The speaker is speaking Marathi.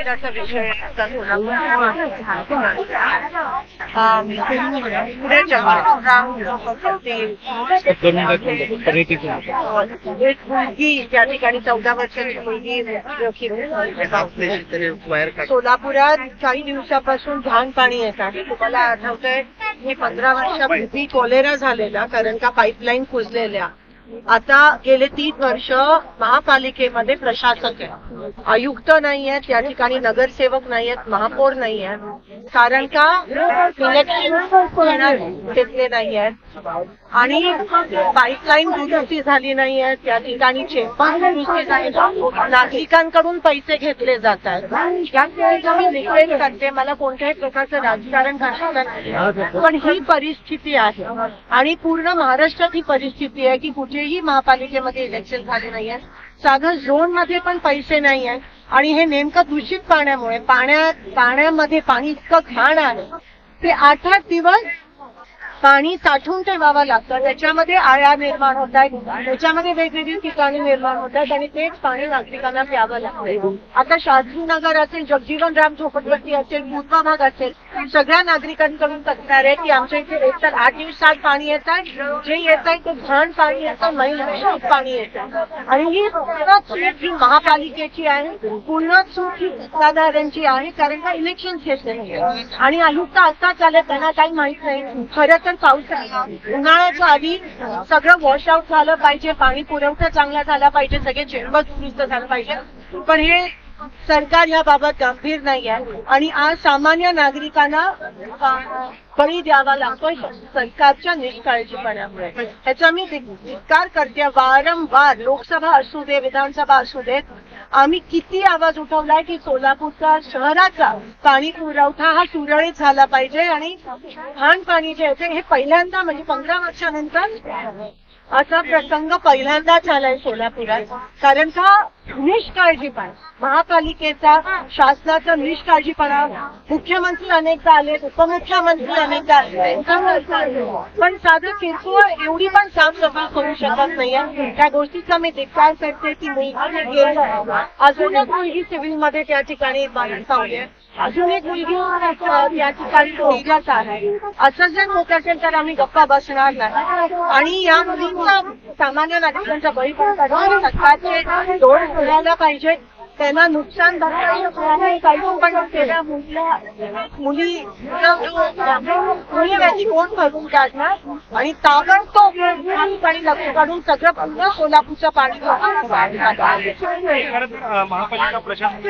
मंदिराचा विषय पुढे मुलगी त्या ठिकाणी 14 वर्षाची मुलगी सोलापुरात काही दिवसापासून घाण पाणी येत आहे. तुम्हाला आठवतंय की 15 वर्षापूर्वी कॉलेरा झालेला, कारण का पाईपलाईन कुजलेल्या. आता गेले 3 वर्ष महापालिकेमध्ये प्रशासक आहे, आयुक्त नाही आहेत, त्या ठिकाणी नगरसेवक नाही आहेत, महापौर नाही आहेत, कारण का इलेक्शन घेतले नाही आहेत आणि पाईपलाईन दुरुस्ती झाली नाही आहे. त्या ठिकाणी चेंबर दुरुस्ती झाली, नागरिकांकडून पैसे घेतले जात आहेत. मी रिक्वेस्ट करते, मला कोणत्याही प्रकारचं राजकारण करायचं नाही, पण ही परिस्थिती आहे आणि पूर्ण महाराष्ट्रात ही परिस्थिती आहे की कुठेही महापालिकेमध्ये इलेक्शन झाले नाही आहे. साधं झोन मध्ये पण पैसे नाही आहेत आणि हे नेमकं दूषित पाण्यामुळे पाण्यामध्ये पाणी इतकं घाण आहे ते 8-8 दिवस पाणी साठवून ठेवावं लागतं. त्याच्यामध्ये आळ्या निर्माण होत आहेत, त्याच्यामध्ये वेगवेगळी ठिकाणी निर्माण होत आहेत आणि तेच पाणी नागरिकांना प्यावं लागतं. आता शास्त्रीनगर असेल, जगजीवनराम झोपडपट्टी असेल, पूर्व भाग असेल, सगळ्या नागरिकांकडून तक्रार आहे की आमच्या इथे एकतर 8 दिवसात पाणी येत आहे, जे येत आहे ते घाण पाणी येतं, मैलूषित पाणी येतं आणि ही पूर्ण चूक ही महापालिकेची आहे, पूर्ण चूक ही सत्ताधाऱ्यांची आहे, कारण का इलेक्शन घेतले नाही आणि आयुक्त आत्ताच आले, त्यांना काही माहित नाही. खरं तर पाऊस उन्हाळ्याच्या आधी सगळं वॉश आउट झालं पाहिजे, पाणी पुरवठा चांगला झाला पाहिजे, सगळे चेंबर दुरुस्त झालं पाहिजे, पण हे सरकार याबाबत गंभीर नाही आहे आणि आज सामान्य नागरिकांना बळी द्यावा लागतोय सरकारच्या निष्काळजीपणामुळे. ह्याचा मी धिक्कार करते. वारंवार लोकसभा असू दे, विधानसभा असू देत, आम्ही किती आवाज उठवलाय की सोलापूरचा शहराचा पाणी पुरवठा हा सुरळीत झाला पाहिजे आणि घाण पाणी जे येते हे पहिल्यांदा म्हणजे 15 वर्षानंतर असा प्रसंग पहिल्यांदाच झालाय सोलापुरात, कारण का निष्काळजीपणा महापालिकेचा, शासनाचा निष्काळजीपणा. मुख्यमंत्री अनेकदा आले, उपमुख्यमंत्री अनेकदा आले, पण साधं किरकोळ एवढी पण साफसफाई करू शकत नाहीये. त्या गोष्टीचा मी धिक्कार करते की अजून एक मुलगी सिव्हिलमध्ये त्या ठिकाणी पावली, अजून एक मुलगी या ठिकाणी निघत आहे. असं जर होत असेल तर आम्ही गप्पा बसणार नाही आणि या मुलींचा सामान्य नागरिकांचा बळी पडतात. सरकारचे डोळे खोलायला पाहिजे, त्यांना नुकसान भरपाई पण त्याला मुली कोण भरून काढणार आणि ताबडतोब पाणी लक्ष काढून सगळं पूर्ण सोलापूरचं पाणी महापालिका प्रशासन